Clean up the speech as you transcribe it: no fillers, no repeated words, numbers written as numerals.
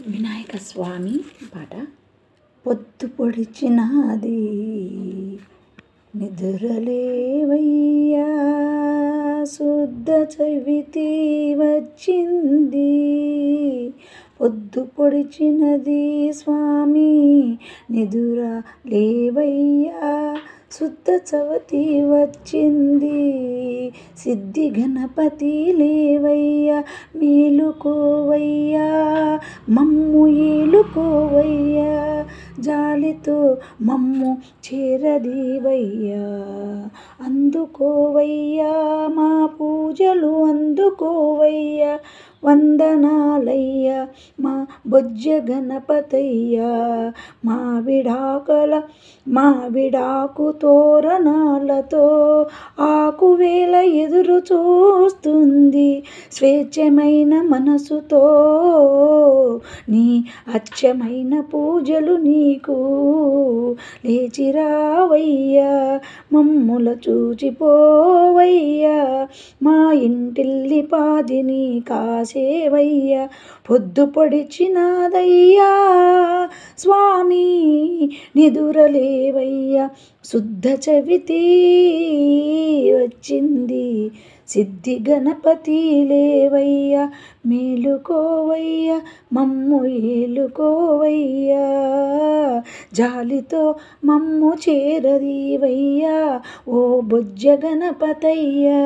వినాయక స్వామి పాట. పొద్దు పొడిచినాది నిదురలేవయ్యా, శుద్ధ చవితి వచ్చింది. పొద్దు పొడిచినది స్వామి నిదుర లేవయ్యా, శుద్ధ చవితి వచ్చింది. సిద్ధి గణపతి లేవయ్యా, మేలుకోవయ్యా, మమ్ము ఏలుకోవయ్యా, జాలితో మమ్ము చేరదీవయ్యా. అందుకోవయ్యా మా పూజలు అందుకోవయ్యా, వందనాలయ్యా మా బొజ్జ గణపతయ్యా. మావిడాకు తోరణాలతో ఆకువేళ ఎదురు చూస్తుంది, స్వేచ్ఛమైన మనసుతో నీ అచ్చమైన పూజలు నీకు. లేచిరావయ్యా మమ్ముల చూచిపోవయ్యా, మా ఇంటిల్లి పాదిని కాసేవయ్యా. పొద్దు పొడిచినాదయ్యా స్వామి నిదురలేవయ్యా, శుద్ధ చవితి వచ్చింది. సిద్ధి గణపతి లేవయ్యా, మేలుకోవయ్యా, మమ్ము ఏలుకోవయ్యా, జాలితో మమ్ము చేరదీవయ్యా, ఓ బొజ్జ గణపతయ్యా.